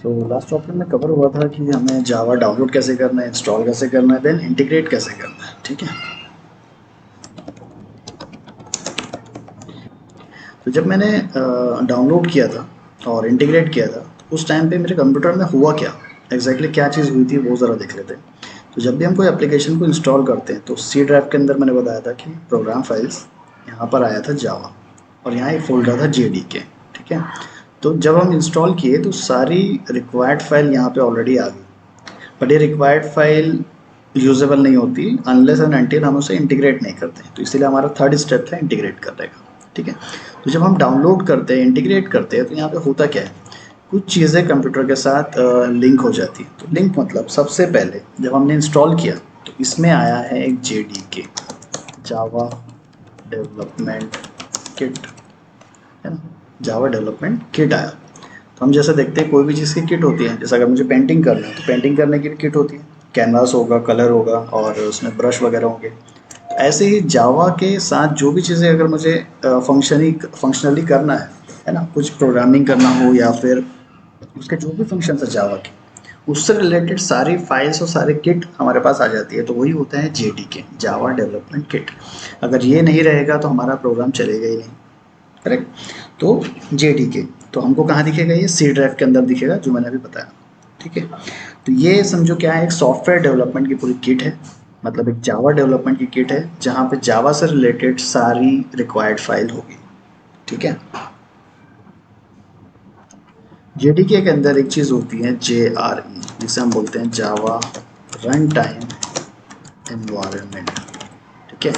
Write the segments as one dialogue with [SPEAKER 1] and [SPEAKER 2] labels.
[SPEAKER 1] तो last topic में cover हुआ था कि हमें जावा डाउनलोड कैसे करना है, इंस्टॉल कैसे करना है, देन इंटीग्रेट कैसे करना है। ठीक है, तो जब मैंने डाउनलोड किया था और इंटीग्रेट किया था तो उस टाइम पे मेरे कंप्यूटर में हुआ क्या, एग्जैक्टली क्या चीज़ हुई थी वो ज़रा देख लेते हैं। तो जब भी हम कोई एप्लीकेशन को इंस्टॉल करते हैं तो सी ड्राइव के अंदर मैंने बताया था कि प्रोग्राम फाइल्स यहाँ पर आया था जावा और यहाँ एक फोल्डर था JDK। ठीक है, तो जब हम इंस्टॉल किए तो सारी रिक्वायर्ड फाइल यहाँ पे ऑलरेडी आ गई, बट ये रिक्वायर्ड फाइल यूजेबल नहीं होती अनलेस एंड अनटिल हम उसे इंटीग्रेट नहीं करते हैं। तो इसीलिए हमारा थर्ड स्टेप था इंटीग्रेट करने का। ठीक है, तो जब हम डाउनलोड करते हैं, इंटीग्रेट करते हैं, तो यहाँ पे होता क्या है, कुछ चीज़ें कंप्यूटर के साथ लिंक हो जाती है। तो लिंक मतलब सबसे पहले जब हमने इंस्टॉल किया तो इसमें आया है एक JDK, जावा डेवलपमेंट किट, है ना, जावा डेवलपमेंट किट आया। तो हम जैसे देखते हैं कोई भी चीज़ की किट होती है, जैसे अगर मुझे पेंटिंग करना है तो पेंटिंग करने की भी किट होती है, कैनवास होगा, कलर होगा और उसमें ब्रश वगैरह होंगे। ऐसे ही जावा के साथ जो भी चीज़ें अगर मुझे फंक्शनली करना है ना, कुछ प्रोग्रामिंग करना हो या फिर उसके जो भी फंक्शन है जावा के, उससे रिलेटेड सारी फाइल्स और सारे किट हमारे पास आ जाती है। तो वही होता है JDK, जावा डेवलपमेंट किट। अगर ये नहीं रहेगा तो हमारा प्रोग्राम चलेगा ही नहीं। करेक्ट, तो JDK तो हमको कहाँ दिखेगा, ये सी ड्राइव के अंदर दिखेगा जो मैंने अभी बताया। ठीक है, तो ये समझो क्या है, एक सॉफ्टवेयर डेवलपमेंट की पूरी किट है, मतलब एक जावा डेवलपमेंट की किट है जहाँ पे जावा से रिलेटेड सारी रिक्वायर्ड फाइल होगी। ठीक है, JDK के अंदर एक चीज़ होती है JRE, जिसे हम बोलते हैं जावा रन टाइम एनवायरनमेंट। ठीक है,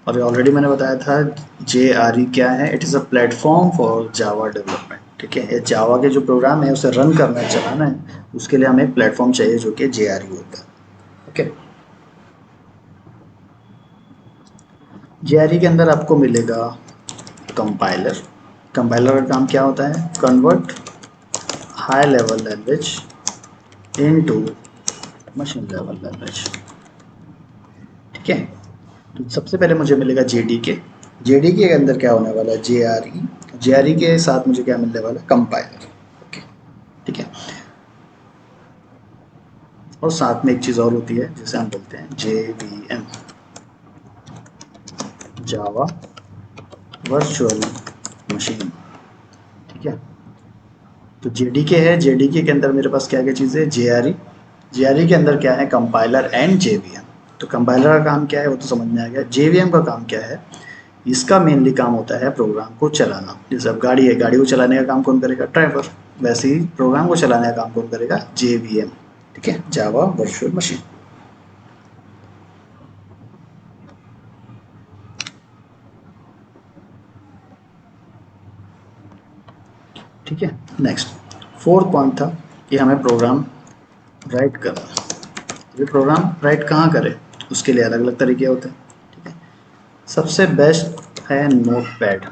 [SPEAKER 1] और ये ऑलरेडी मैंने बताया था JRE क्या है, it is a platform for Java development. ठीक है, ये जावा के जो प्रोग्राम है उसे रन करना है, चलाना है, उसके लिए हमें एक प्लेटफॉर्म चाहिए जो कि JRE होता है। ओके, JRE के अंदर आपको मिलेगा कंपाइलर। कंपाइलर का काम क्या होता है, convert high level language into machine level language. ठीक है, तो सबसे पहले मुझे मिलेगा JDK के अंदर क्या होने वाला है, JRE के साथ मुझे क्या मिलने वाला है, कंपाइलर। ओके, ठीक है, और साथ में एक चीज़ और होती है जिसे हम बोलते हैं JVM, जावा वर्चुअल मशीन। ठीक है, तो JDK है, JDK के अंदर मेरे पास क्या क्या चीज़ें है, JRE के अंदर क्या है, कंपाइलर एंड JVM। तो कंपाइलर का काम क्या है वो तो समझ में आ गया। JVM का काम क्या है, इसका मेनली काम होता है प्रोग्राम को चलाना। जैसे अब गाड़ी है, गाड़ी को चलाने का काम कौन करेगा, ड्राइवर। वैसे ही प्रोग्राम को चलाने का काम कौन करेगा, JVM। ठीक है, जावा वर्चुअल मशीन। ठीक है, नेक्स्ट फोर्थ पॉइंट था कि हमें प्रोग्राम राइट करना। ये प्रोग्राम राइट कहाँ करें, उसके लिए अलग अलग तरीके होते हैं। ठीक है, सबसे बेस्ट है नोटपैड।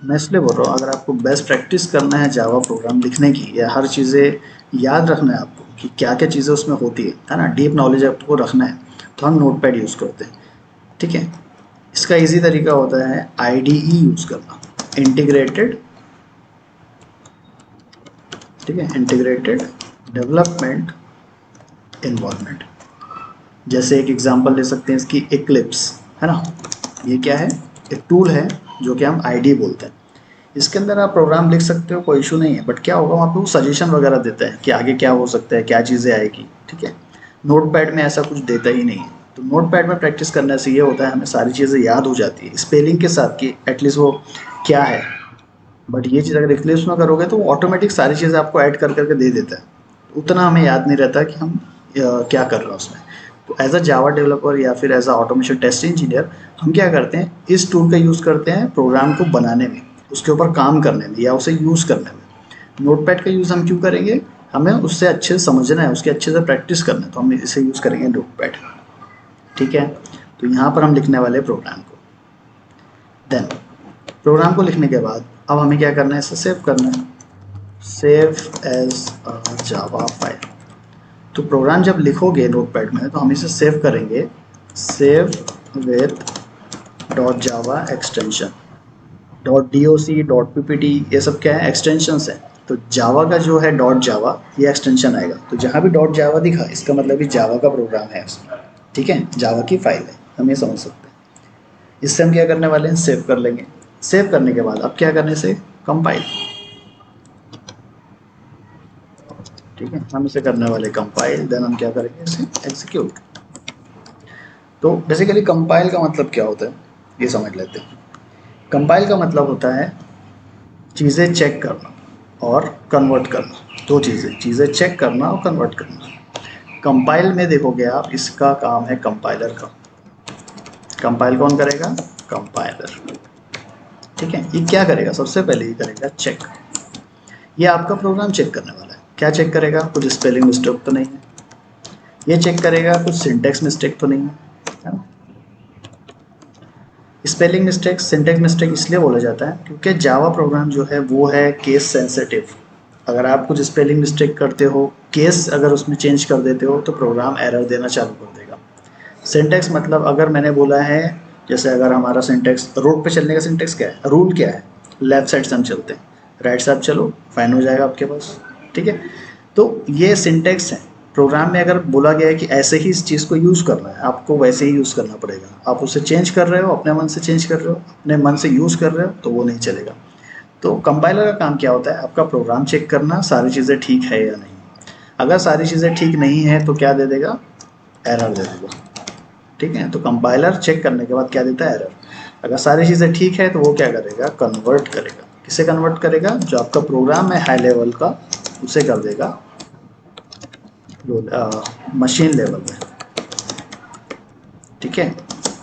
[SPEAKER 1] मैं इसलिए बोल रहा हूँ, अगर आपको बेस्ट प्रैक्टिस करना है जावा प्रोग्राम लिखने की, या हर चीज़ें याद रखना है आपको कि क्या क्या चीज़ें उसमें होती है ना, डीप नॉलेज आपको रखना है, तो हम नोटपैड यूज़ करते हैं। ठीक है, इसका इजी तरीका होता है IDE यूज़ करना, इंटीग्रेटेड। ठीक है, इंटीग्रेटेड डेवलपमेंट इन्वायरमेंट। जैसे एक एग्जांपल ले सकते हैं इसकी, एक्लिप्स, है ना, ये क्या है, एक टूल है जो कि हम IDE बोलते हैं। इसके अंदर आप प्रोग्राम लिख सकते हो, कोई इशू नहीं है, बट क्या होगा वहाँ पे वो सजेशन वगैरह देता है कि आगे क्या हो सकता है, क्या चीज़ें आएगी। ठीक है, नोटपैड में ऐसा कुछ देता ही नहीं है। तो नोटपैड में प्रैक्टिस करने से ये होता है, हमें सारी चीज़ें याद हो जाती है स्पेलिंग के साथ कि एटलीस्ट वो क्या है। बट ये चीज़ अगर एक्लिप्स में करोगे तो वो ऑटोमेटिक सारी चीज़ें आपको ऐड कर करके दे देता है, उतना हमें याद नहीं रहता कि हम क्या कर रहे हैं उसमें। तो एज अ जावा डेवलपर या फिर as a automation test engineer हम क्या करते हैं, इस टूल का यूज़ करते हैं प्रोग्राम को बनाने में, उसके ऊपर काम करने में या उसे यूज़ करने में। नोटपैड का यूज़ हम क्यों करेंगे, हमें उससे अच्छे से समझना है, उसके अच्छे से प्रैक्टिस करना है, तो हम इसे यूज़ करेंगे नोटपैड। ठीक है, तो यहाँ पर हम लिखने वाले प्रोग्राम को, देन प्रोग्राम को लिखने के बाद अब हमें क्या करना है, इसे सेव करना है, save as a Java file. तो प्रोग्राम जब लिखोगे नोटपैड में तो हम इसे सेव करेंगे, save with dot Java extension, dot DOC, dot PPT, ये सब क्या है, एक्सटेंशंस है। तो जावा का जो है डॉट जावा ये एक्सटेंशन आएगा, तो जहाँ भी डॉट जावा दिखा इसका मतलब कि जावा का प्रोग्राम है उसमें, ठीक है, जावा की फाइल है, हम ये समझ सकते हैं। इससे हम क्या करने वाले हैं, सेव कर लेंगे। सेव करने के बाद अब क्या करने से, कंपाइल, ठीक है, हम इसे करने वाले कंपाइल, देन हम क्या करेंगे, इसे एग्जीक्यूट। तो बेसिकली कंपाइल का मतलब क्या होता है ये समझ लेते हैं। कंपाइल का मतलब होता है चीज़ें चेक करना और कन्वर्ट करना, दो चीज़ें, चीज़ें चेक करना और कन्वर्ट करना। कंपाइल में देखोगे आप, इसका काम है कंपाइलर का। कंपाइल कौन करेगा, कंपाइलर, ठीक है। ये क्या करेगा, सबसे पहले ये करेगा चेक, ये आपका प्रोग्राम चेक करने वाला है। क्या चेक करेगा, कुछ स्पेलिंग मिस्टेक तो नहीं है, ये चेक करेगा कुछ सिंटेक्स मिस्टेक तो नहीं है ना। स्पेलिंग मिस्टेक, सिंटेक्स मिस्टेक इसलिए बोला जाता है क्योंकि जावा प्रोग्राम जो है वो है केस सेंसिटिव। अगर आप कुछ स्पेलिंग मिस्टेक करते हो, केस अगर उसमें चेंज कर देते हो तो प्रोग्राम एरर देना चालू कर देगा। सिंटेक्स मतलब अगर मैंने बोला है, जैसे अगर हमारा सिंटेक्स, रोड पे चलने का सिंटेक्स क्या है, रूल क्या है, लेफ्ट साइड से हम चलते हैं, राइट से आप चलो, फाइन हो जाएगा आपके पास, ठीक है। तो ये सिंटेक्स है। प्रोग्राम में अगर बोला गया है कि ऐसे ही इस चीज़ को यूज़ करना है, आपको वैसे ही यूज़ करना पड़ेगा। आप उसे चेंज कर रहे हो, अपने मन से चेंज कर रहे हो, अपने मन से यूज़ कर रहे हो, तो वो नहीं चलेगा। तो कंपाइलर का काम क्या होता है, आपका प्रोग्राम चेक करना, सारी चीज़ें ठीक है या नहीं। अगर सारी चीज़ें ठीक नहीं है तो क्या दे देगा, एरर दे देगा, ठीक है। तो कंपाइलर चेक करने के बाद क्या देता है, एरर। अगर सारी चीज़ें ठीक है तो वो क्या करेगा, कन्वर्ट करेगा। किसे कन्वर्ट करेगा, जो आपका प्रोग्राम है हाई लेवल का, उसे कर देगा मशीन लेवल में, ठीक है।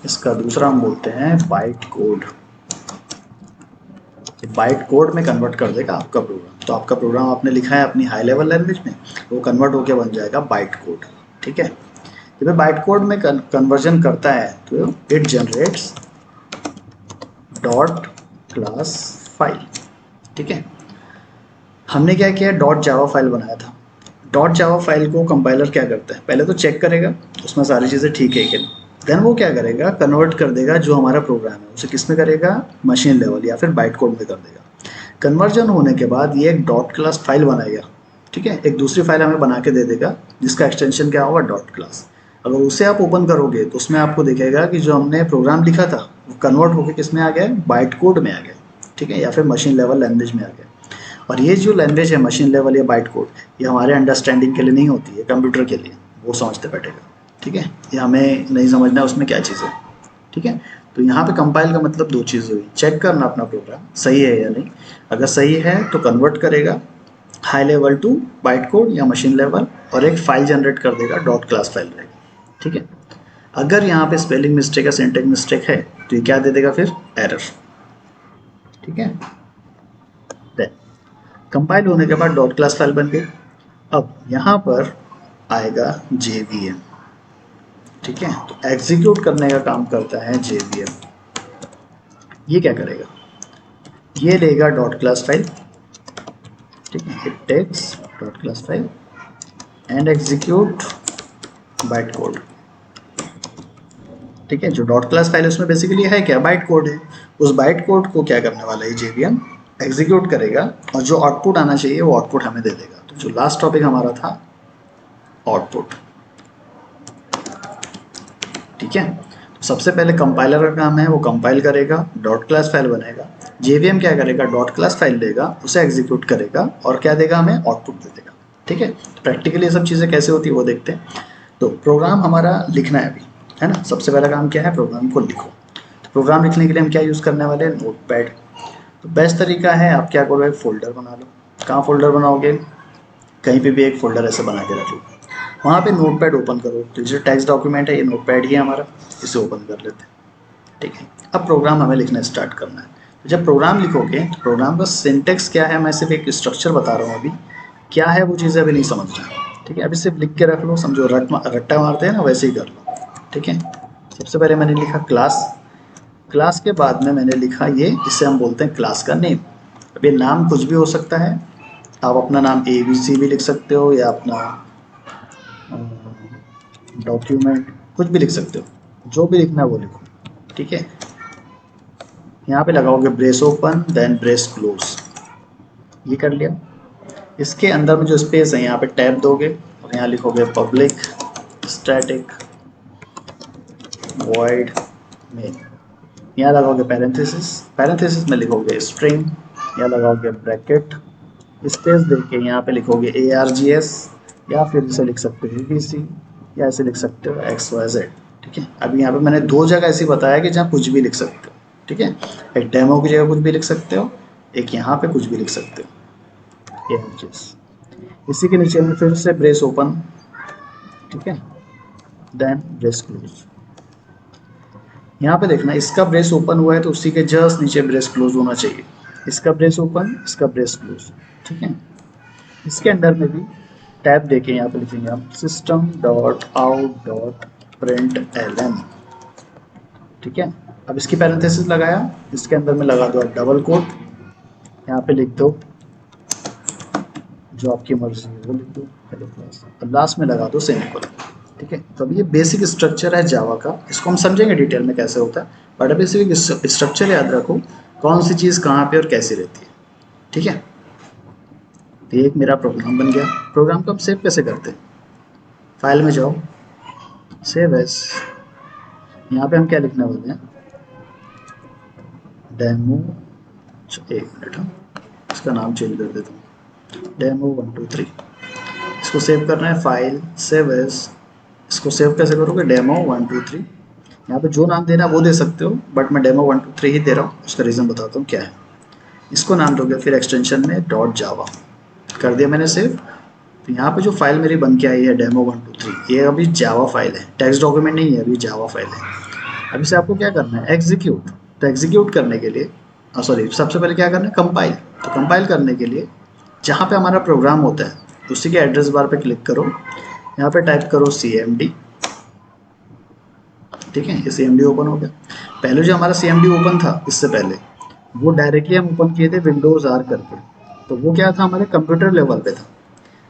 [SPEAKER 1] इसका दूसरा हम बोलते हैं बाइट कोड। बाइट कोड में कन्वर्ट कर देगा आपका प्रोग्राम। तो आपका प्रोग्राम आपने लिखा है अपनी हाई लेवल लैंग्वेज में, वो कन्वर्ट होकर बन जाएगा बाइट कोड, ठीक है। जब बाइट कोड में कन्वर्जन करता है तो it generates dot class file, ठीक है। हमने क्या किया, डॉट जावा फाइल बनाया था। डॉट जावा फाइल को कंपाइलर क्या करता है, पहले तो चेक करेगा उसमें सारी चीज़ें ठीक है कि नहीं, देन वो क्या करेगा, कन्वर्ट कर देगा जो हमारा प्रोग्राम है उसे किस में करेगा, मशीन लेवल या फिर बाइट कोड में कर देगा। कन्वर्जन होने के बाद ये एक डॉट क्लास फाइल बनाएगा, ठीक है, एक दूसरी फाइल हमें बना के दे देगा जिसका एक्सटेंशन क्या होगा, डॉट क्लास। अगर उसे आप ओपन करोगे तो उसमें आपको दिखेगा कि जो हमने प्रोग्राम लिखा था वो कन्वर्ट होकर किस में आ गया, बाइट कोड में आ गया, ठीक है, या फिर मशीन लेवल लैंग्वेज में आ गया। और ये जो लैंग्वेज है मशीन लेवल या बाइट कोड, ये हमारे अंडरस्टैंडिंग के लिए नहीं होती है, कंप्यूटर के लिए, वो समझते बैठेगा, ठीक है। ये हमें नहीं समझना उसमें क्या चीज़ है, ठीक है। तो यहाँ पे कंपाइल का मतलब दो चीज़ हुई, चेक करना अपना प्रोग्राम सही है या नहीं। अगर सही है तो कन्वर्ट करेगा high level to byte code या मशीन लेवल, और एक फाइल जनरेट कर देगा, डॉट क्लास फाइल रहेगी, ठीक है। अगर यहाँ पे स्पेलिंग मिस्टेक या सिंटेक्स मिस्टेक है तो ये क्या दे देगा, फिर एरर, ठीक है। कंपाइल होने के बाद डॉट क्लास फाइल बन गई। अब यहाँ पर आएगा JVM, ठीक है। तो एग्जीक्यूट करने का काम करता है JVM। ये क्या करेगा, ये लेगा डॉट क्लास फाइल, ठीक है, it takes dot class file and execute byte code, ठीक है। जो डॉट क्लास फाइल है उसमें बेसिकली है क्या, बाइट कोड है। उस बाइट कोड को क्या करने वाला है, JVM एग्जीक्यूट करेगा और जो आउटपुट आना चाहिए वो आउटपुट हमें दे देगा। तो जो लास्ट टॉपिक हमारा था आउटपुट, ठीक है। तो सबसे पहले कंपाइलर का काम है, वो कंपाइल करेगा, डॉट क्लास फाइल बनेगा, JVM क्या करेगा, डॉट क्लास फाइल लेगा, उसे एग्जीक्यूट करेगा और क्या देगा, हमें आउटपुट दे देगा, ठीक है। तो प्रैक्टिकली ये सब चीज़ें कैसे होती है वो देखते हैं। तो प्रोग्राम हमारा लिखना है अभी, है ना। सबसे पहला काम क्या है, प्रोग्राम को लिखो। तो प्रोग्राम लिखने के लिए हम क्या यूज़ करने वाले हैं, नोटपैड। तो बेस्ट तरीका है, आप क्या करो, एक फोल्डर बना लो। कहाँ फोल्डर बनाओगे, कहीं पे भी एक फोल्डर ऐसे बना के रख लो, वहाँ पे नोटपैड ओपन करो। तो जो टेक्स्ट डॉक्यूमेंट है ये नोटपैड ही है हमारा, इसे ओपन कर लेते हैं, ठीक है। अब प्रोग्राम हमें लिखना स्टार्ट करना है। तो जब प्रोग्राम लिखोगे तो प्रोग्राम का सिंटेक्स क्या है, मैं सिर्फ एक स्ट्रक्चर बता रहा हूँ अभी, क्या है वो चीज़ें अभी नहीं समझना, ठीक है। अभी सिर्फ लिख के रख लो, समझो रट्टा मारते हैं ना, वैसे ही कर लो, ठीक है। सबसे पहले मैंने लिखा क्लास, क्लास के बाद में मैंने लिखा ये, इसे हम बोलते हैं क्लास का नेम। अब ये नाम कुछ भी हो सकता है, आप अपना नाम ABC भी लिख सकते हो या अपना डॉक्यूमेंट कुछ भी लिख सकते हो, जो भी लिखना है वो लिखो, ठीक है। यहाँ पे लगाओगे brace open then brace close, ये कर लिया। इसके अंदर में जो स्पेस है यहाँ पे टैब दोगे और यहाँ लिखोगे पब्लिक स्टैटिक वॉइड मेन, यहाँ लगाओगे पैरेंथेसिस, पैरेंथेसिस में लिखोगे स्ट्रिंग, यहाँ लगाओगे ब्रैकेट, स्पेस देके यहाँ पे लिखोगे ARGS, या फिर इसे लिख सकते हो ABC, या ऐसे लिख सकते हो XYZ। ठीक है, अभी यहाँ पे मैंने दो जगह ऐसी बताया कि जहाँ कुछ भी लिख सकते हो। ठीक है, एक डेमो की जगह कुछ भी लिख सकते हो, एक यहाँ पे कुछ भी लिख सकते हो ARGS। इसी के नीचे में फिर से ब्रेस ओपन, ठीक है, देन ब्रेस क्लोज। यहाँ पे देखना इसका ब्रेस ओपन हुआ है तो उसी के जस्ट नीचे ब्रेस क्लोज होना चाहिए। इसका ब्रेस ओपन, इसका ब्रेस क्लोज। ठीक है, इसके अंदर में भी टैब देके यहाँ पे लिखेंगे आप system.out.println। ठीक है, अब इसकी पैरेंथेसिस लगाया, इसके अंदर में लगा दो आप डबल कोट, यहाँ पे लिख दो जो आपकी मर्जी है वो लिख दो हेलो क्लास, और लास्ट में लगा दो सेमीकोलन। ठीक है, तो अब ये बेसिक स्ट्रक्चर है जावा का, इसको हम समझेंगे डिटेल में कैसे होता है, बट अभी सिर्फ स्ट्रक्चर याद रखो कौन सी चीज़ कहाँ पे और कैसी रहती है। ठीक है, तो ये एक मेरा प्रोग्राम बन गया। प्रोग्राम को हम सेव कैसे करते हैं, फाइल में जाओ, सेव एज, यहाँ पे हम क्या लिखने वाले हैं, डेमो, एक मिनट हम इसका नाम चेंज कर देता हूँ, डेमो 1 2 3। इसको सेव करना है, फाइल, सेव एज। इसको सेव कैसे करोगे, डेमो 1 2 3। यहाँ पे जो नाम देना वो दे सकते हो, बट मैं डेमो 1 2 3 ही दे रहा हूँ, उसका रीज़न बताता हूँ क्या है। इसको नाम दोगे फिर एक्सटेंशन में .java, कर दिया मैंने सेव। तो यहाँ पे जो फाइल मेरी बन के आई है डेमो 1 2 3, ये अभी जावा फाइल है, टेक्स्ट डॉक्यूमेंट नहीं है, अभी जावा फाइल है। अब इसे आपको क्या करना है, एग्जीक्यूट। तो एग्जीक्यूट करने के लिए सॉरी, सबसे पहले क्या करना है, कंपाइल। तो कंपाइल करने के लिए जहाँ पे हमारा प्रोग्राम होता है उसी के एड्रेस बार पे क्लिक करो, यहाँ पे टाइप करो CMD। ठीक है, ये CMD ओपन हो गया। पहले जो हमारा CMD ओपन था इससे पहले, वो डायरेक्टली हम ओपन किए थे विंडोज R करके, तो वो क्या था, हमारे कंप्यूटर लेवल पे था।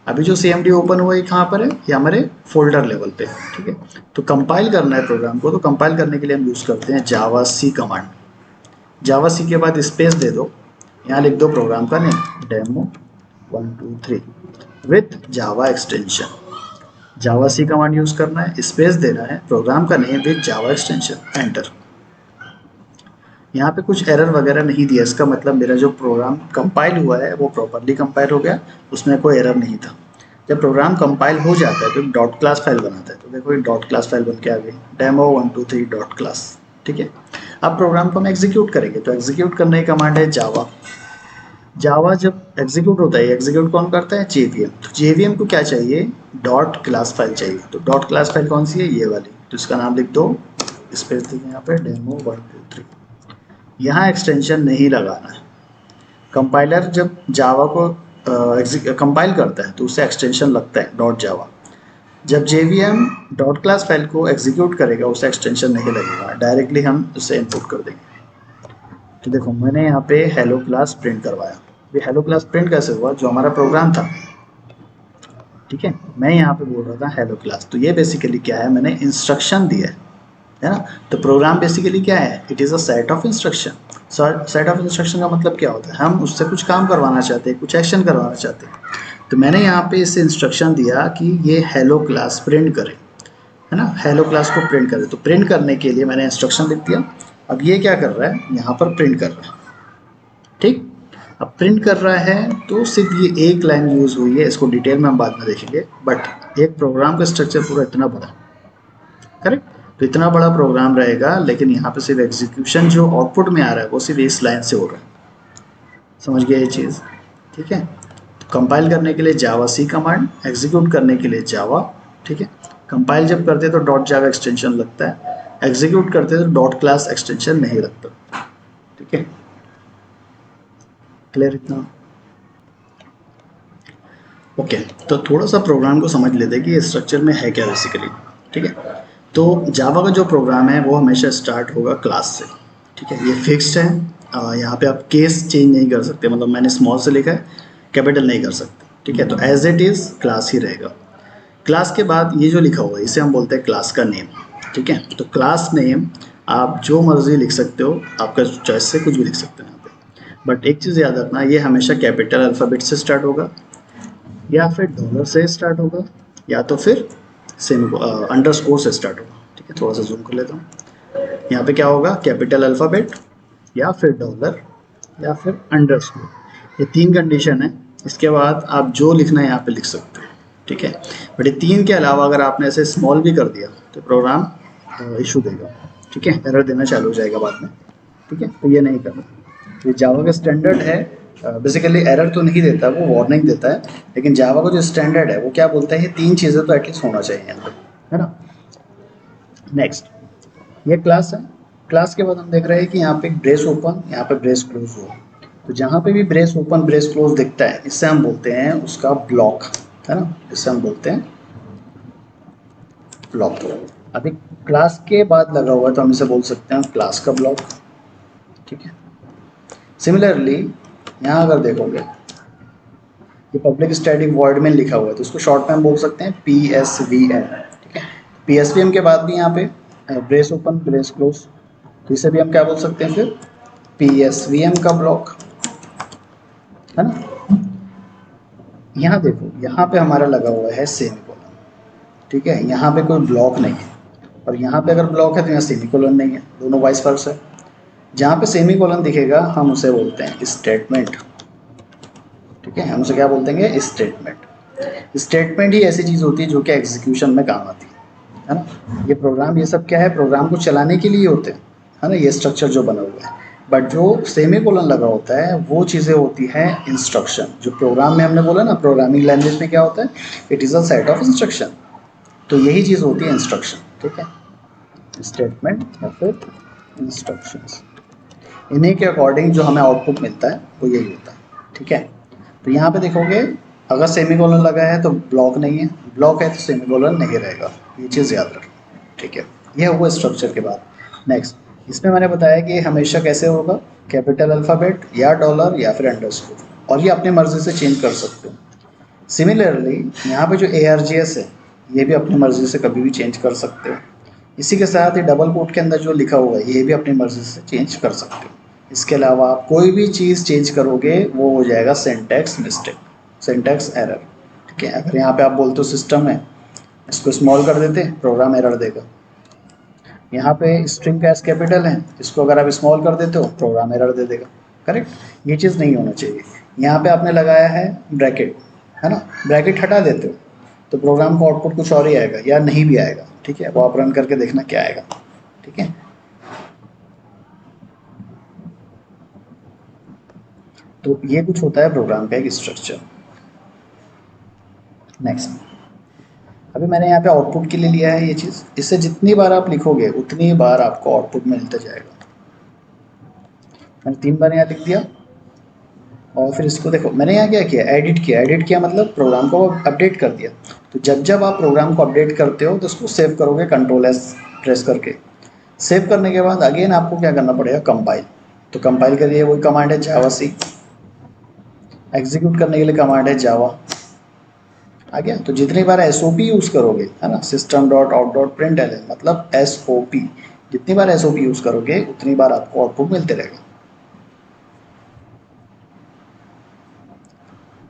[SPEAKER 1] अभी जो CMD ओपन हुआ है कहाँ पर है, ये हमारे फोल्डर लेवल पे। ठीक है, तो कंपाइल करना है प्रोग्राम को, तो कंपाइल करने के लिए हम यूज़ करते हैं जावा C कमांड। जावा C के बाद स्पेस दे दो, यहाँ लिख दो प्रोग्राम का name demo 1 2 3 with Java extension. Java C command use करना है, स्पेस देना है, प्रोग्राम का name with Java extension, enter. यहाँ पे कुछ एरर वगैरह नहीं दिया, इसका मतलब मेरा जो प्रोग्राम कंपाइल हुआ है वो प्रॉपरली कंपाइल हो गया, उसमें कोई एरर नहीं था। जब प्रोग्राम कंपाइल हो जाता है तो एक डॉट क्लास फाइल बनाता है, तो देखो एक डॉट क्लास फाइल बन के आ गई, डेमो 1 2 3 डॉट क्लास। ठीक है, अब प्रोग्राम को हम एग्जीक्यूट करेंगे, तो एग्जीक्यूट करने की कमांड है जावा। जावा जब एग्जीक्यूट होता है, एग्जीक्यूट कौन करता है, JVM। तो JVM को क्या चाहिए, डॉट क्लास फाइल चाहिए। तो डॉट क्लास फाइल कौन सी है, ये वाली, तो इसका नाम लिख दो, स्पेस देखिए यहाँ पे डेमो 1 2 3। यहाँ एक्सटेंशन नहीं लगाना है। कंपाइलर जब जावा को कंपाइल करता है तो उससे एक्सटेंशन लगता है डॉट जावा। जब JVM डॉट क्लास फाइल को एग्जीक्यूट करेगा उसे एक्सटेंशन नहीं लगेगा, डायरेक्टली हम उसे इनपुट कर देंगे। तो देखो मैंने यहाँ पे हेलो क्लास प्रिंट करवाया, ये हेलो क्लास प्रिंट कैसे हुआ, जो हमारा प्रोग्राम था। ठीक है, मैं यहाँ पे बोल रहा था हेलो क्लास, तो ये बेसिकली क्या है, मैंने इंस्ट्रक्शन दिया है ना। तो प्रोग्राम बेसिकली क्या है, it is a set of instruction. Set of instruction का मतलब क्या होता है, हम उससे कुछ काम करवाना चाहते हैं, कुछ एक्शन करवाना चाहते हैं। तो मैंने यहाँ पे इसे इंस्ट्रक्शन दिया कि ये हेलो क्लास प्रिंट करे, है ना, हेलो क्लास को प्रिंट करे। तो प्रिंट करने के लिए मैंने इंस्ट्रक्शन लिख दिया। अब ये क्या कर रहा है, यहाँ पर प्रिंट कर रहा है। ठीक, अब प्रिंट कर रहा है तो सिर्फ ये एक लाइन यूज़ हुई है, इसको डिटेल में हम बाद में देखेंगे, बट एक प्रोग्राम का स्ट्रक्चर पूरा इतना बड़ा, करेक्ट। तो इतना बड़ा प्रोग्राम रहेगा, लेकिन यहाँ पे सिर्फ एग्जीक्यूशन जो आउटपुट में आ रहा है वो सिर्फ इस लाइन से हो रहा है। समझ गया ये चीज़, ठीक है। तो कंपाइल करने के लिए जावा C कमांड, एग्जीक्यूट करने के लिए जावा। ठीक है, कंपाइल जब करते तो डॉट जावा एक्सटेंशन लगता है, एग्जीक्यूट करते तो डॉट क्लास एक्सटेंशन नहीं लगता। ठीक है, क्लियर इतना, ओके। तो थोड़ा सा प्रोग्राम को समझ लेते हैं कि ये स्ट्रक्चर में है क्या बेसिकली। ठीक है, तो जावा का जो प्रोग्राम है वो हमेशा स्टार्ट होगा क्लास से। ठीक है, ये फिक्स्ड है, यहाँ पे आप केस चेंज नहीं कर सकते, मतलब मैंने स्मॉल से लिखा है, कैपिटल नहीं कर सकते। ठीक है, तो एज इट इज़ क्लास ही रहेगा। क्लास के बाद ये जो लिखा हुआ है इसे हम बोलते हैं क्लास का नेम। ठीक है, तो क्लास नेम आप जो मर्जी लिख सकते हो, आपका चॉइस से कुछ भी लिख सकते हो यहाँ पे, बट एक चीज़ याद रखना, ये हमेशा कैपिटल अल्फ़ाबेट से स्टार्ट होगा या फिर डॉलर से स्टार्ट होगा या तो फिर सेमी अंडरस्कोर से स्टार्ट होगा। ठीक है, थोड़ा सा जूम कर लेता हूँ। यहाँ पे क्या होगा, कैपिटल अल्फ़ाबेट या फिर डॉलर या फिर अंडरस्कोर, ये तीन कंडीशन है। इसके बाद आप जो लिखना है यहाँ पे लिख सकते हो। ठीक है, बट ये तीन के अलावा अगर आपने ऐसे स्मॉल भी कर दिया तो प्रोग्राम इशू देगा। ठीक है, एरर देना चालू हो जाएगा बाद में। ठीक है, तो ये नहीं करना। ये जावा का स्टैंडर्ड है। बेसिकली एरर तो नहीं देता, वो वार्निंग देता है, लेकिन जावा का जो स्टैंडर्ड है वो क्या बोलता है, ये तीन चीज़ें तो एटलीस्ट होना चाहिए यहाँ पे, है ना। नेक्स्ट, ये क्लास है। क्लास के बाद हम देख रहे हैं कि यहाँ पे ब्रेस ओपन, यहाँ पे ब्रेस क्लोज हो। तो जहाँ पे भी ब्रेस ओपन ब्रेस क्लोज दिखता है, इससे हम बोलते हैं उसका ब्लॉक, है ना, इससे हम बोलते हैं ब्लॉक। अभी क्लास के बाद लगा हुआ है तो हम इसे बोल सकते हैं क्लास का ब्लॉक। ठीक है, सिमिलरली यहाँ अगर देखोगे ये पब्लिक स्टैटिक वॉइड में लिखा हुआ है तो इसको शॉर्ट में हम बोल सकते हैं PSVM। ठीक है, PSVM के बाद भी यहाँ पे ब्रेस ओपन ब्रेस क्लोज, तो इसे भी हम क्या बोल सकते हैं फिर, PSVM का ब्लॉक, है ना। यहाँ देखो, यहाँ पे हमारा लगा हुआ है सेमीकोलन। ठीक है, यहाँ पे कोई ब्लॉक नहीं है, और यहाँ पे अगर ब्लॉक है तो यहाँ सेमीकोलन नहीं है, दोनों वाइस वर्सा है। जहाँ पे सेमीकोलन दिखेगा हम उसे बोलते हैं स्टेटमेंट। ठीक है, हम उसे क्या बोलते हैं, स्टेटमेंट। स्टेटमेंट ही ऐसी चीज़ होती है जो कि एग्जीक्यूशन में काम आती है ना। ये प्रोग्राम, ये सब क्या है, प्रोग्राम को चलाने के लिए होते हैं, है ना, ये स्ट्रक्चर जो बना हुआ है। बट जो सेमीकोलन लगा होता है वो चीज़ें होती हैं इंस्ट्रक्शन। जो प्रोग्राम में हमने बोला ना, प्रोग्रामिंग लैंग्वेज में क्या होता है, it is a set of instruction. तो यही चीज़ होती है इंस्ट्रक्शन। ठीक है, स्टेटमेंट या फिर इंस्ट्रक्शंस, इन्हीं के अकॉर्डिंग जो हमें आउटपुट मिलता है वो यही होता है। ठीक है, तो यहाँ पे देखोगे अगर सेमीकोलन लगा है तो ब्लॉक नहीं है, ब्लॉक है तो सेमीकोलन नहीं रहेगा, ये चीज़ याद रखें। ठीक है, ये हुआ स्ट्रक्चर के बाद। नेक्स्ट, इसमें मैंने बताया कि हमेशा कैसे होगा, कैपिटल अल्फ़ाबेट या डॉलर या फिर अंडरस्कोर, और ये अपनी मर्ज़ी से चेंज कर सकते हो। सिमिलरली यहाँ पे जो ARGS है ये भी अपनी मर्ज़ी से कभी भी चेंज कर सकते हो। इसी के साथ ही डबल कोट के अंदर जो लिखा हुआ है ये भी अपनी मर्ज़ी से चेंज कर सकते हो। इसके अलावा आप कोई भी चीज़ चेंज करोगे वो हो जाएगा सिंटैक्स मिस्टेक, सिंटैक्स एरर। ठीक है, अगर यहाँ पे आप बोलते हो सिस्टम है, इसको स्मॉल कर देते प्रोग्राम एरर देगा। यहाँ पे स्ट्रिंग का एस कैपिटल है, इसको अगर आप स्मॉल कर देते हो प्रोग्राम एरर दे देगा। करेक्ट, ये चीज़ नहीं होना चाहिए। यहाँ पे आपने लगाया है ब्रैकेट, है ना, ब्रैकेट हटा देते हो तो प्रोग्राम का आउटपुट कुछ और ही आएगा या नहीं भी आएगा। ठीक है, वो आप रन करके देखना क्या आएगा। ठीक है, तो ये कुछ होता है प्रोग्राम का एक स्ट्रक्चर। नेक्स्ट, अभी मैंने यहाँ पे आउटपुट के लिए लिया है ये चीज़, इससे जितनी बार आप लिखोगे उतनी बार आपको आउटपुट मिलता जाएगा। मैंने 3 बार यहाँ लिख दिया, और फिर इसको देखो मैंने यहाँ क्या किया, एडिट किया। एडिट किया मतलब प्रोग्राम को अपडेट कर दिया। तो जब जब आप प्रोग्राम को अपडेट करते हो तो उसको सेव करोगे Ctrl+S प्रेस करके। सेव करने के बाद अगेन आपको क्या करना पड़ेगा, कंपाइल। तो कंपाइल के लिए वही कमांड है JavaC। एग्जीक्यूट करने के लिए कमांड है जावा। आ गया, तो जितनी बार SOP यूज़ करोगे, है ना, system.out.println मतलब SOP, जितनी बार SOP यूज़ करोगे उतनी बार आपको आउटपुट मिलते रहेगा।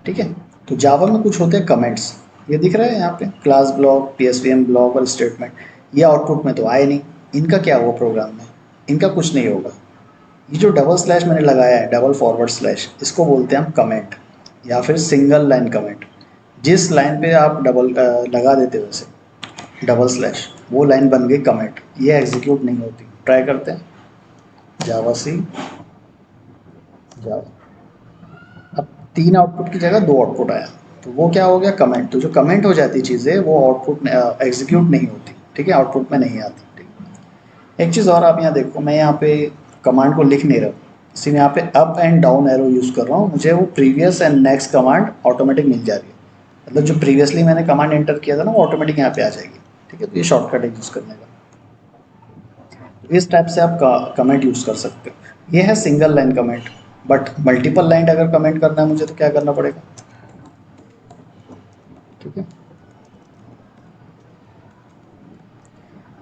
[SPEAKER 1] ठीक है, तो जावा में कुछ होते हैं कमेंट्स, ये दिख रहा है यहाँ पे, क्लास ब्लॉक, PSVM ब्लॉक और स्टेटमेंट। ये आउटपुट में तो आए नहीं, इनका क्या हुआ प्रोग्राम में, इनका कुछ नहीं होगा। ये जो डबल स्लैश मैंने लगाया है, डबल फॉरवर्ड स्लैश, इसको बोलते हैं हम कमेंट या फिर सिंगल लाइन कमेंट। जिस लाइन पे आप डबल लगा देते हो वैसे डबल स्लैश, वो लाइन बन गई कमेंट, ये एग्जीक्यूट नहीं होती। ट्राई करते हैं, JavaC जावा, अब 3 आउटपुट की जगह 2 आउटपुट आया, तो वो क्या हो गया, कमेंट। तो जो कमेंट हो जाती चीज़ें वो आउटपुट एग्जीक्यूट नहीं होती। ठीक है, आउटपुट में नहीं आती। ठीक, एक चीज़ और आप यहाँ देखो, मैं यहाँ पे कमांड को लिख नहीं रहा हूँ, इसी में यहाँ पे up and down arrow use कर रहा हूँ, मुझे वो previous and next command automatic मिल जा रही है। मतलब जो प्रीवियसली मैंने कमांड एंटर किया था ना वो ऑटोमेटिक यहाँ पे आ जाएगी। ठीक है, तो ये शॉर्टकट है यूज़ करने का। तो इस टाइप से आप कमेंट यूज़ कर सकते हो। ये है single line comment, but multiple line अगर कमेंट करना है मुझे तो क्या करना पड़ेगा। ठीक है,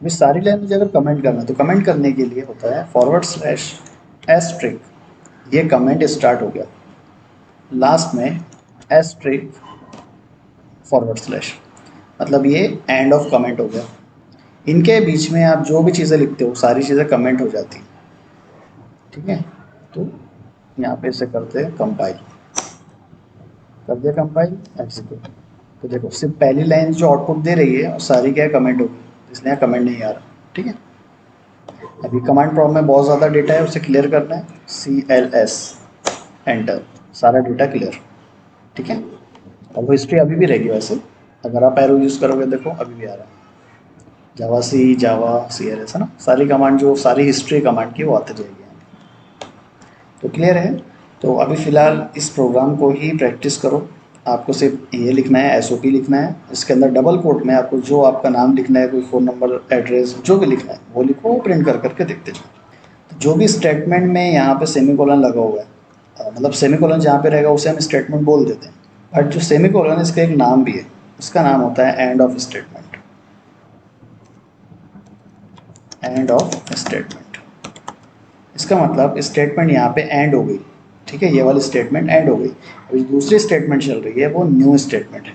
[SPEAKER 1] अभी सारी लाइन मुझे अगर कमेंट करना है तो कमेंट करने के लिए होता है ***, ये कमेंट स्टार्ट हो गया, लास्ट में *** फॉरवर्ड स्लैश, मतलब ये एंड ऑफ कमेंट हो गया। इनके बीच में आप जो भी चीज़ें लिखते हो सारी चीज़ें कमेंट हो जाती, ठीक है। तो यहाँ पे इसे करते हैं कंपाइल, कर दिया कंपाइल, एग्जीक्यूट। तो देखो सिर्फ पहली लाइन जो आउटपुट दे रही है और सारी क्या है कमेंट होगी, इसलिए यहाँ कमेंट नहीं आ रहा, ठीक है। अभी कमांड प्रॉम्प्ट में बहुत ज़्यादा डेटा है, उसे क्लियर करना है, CLS एंटर, सारा डेटा क्लियर, ठीक है। और वो हिस्ट्री अभी भी रहेगी वैसे, अगर आप एरो यूज़ करोगे देखो अभी भी आ रहा है, जावा सी, जावा CLS है ना, सारी कमांड जो सारी हिस्ट्री कमांड की वो आती जाएगी यहाँ पे। तो क्लियर है। तो अभी फ़िलहाल इस प्रोग्राम को ही प्रैक्टिस करो। आपको सिर्फ ये लिखना है, SOP लिखना है, इसके अंदर डबल कोट में आपको जो आपका नाम लिखना है, कोई फ़ोन नंबर, एड्रेस, जो भी लिखना है वो लिखो, प्रिंट कर करके देखते जाओ। जो भी स्टेटमेंट में यहाँ पे सेमीकोलन लगा हुआ है, मतलब सेमीकोलन जहाँ पे रहेगा उसे हम स्टेटमेंट बोल देते हैं, बट जो सेमीकोलन इसका एक नाम भी है, उसका नाम होता है end of statement, end of statement. इसका मतलब स्टेटमेंट यहाँ पे एंड हो गई, ठीक है, ये वाली स्टेटमेंट एंड हो गई। अभी दूसरी स्टेटमेंट चल रही है वो न्यू स्टेटमेंट है,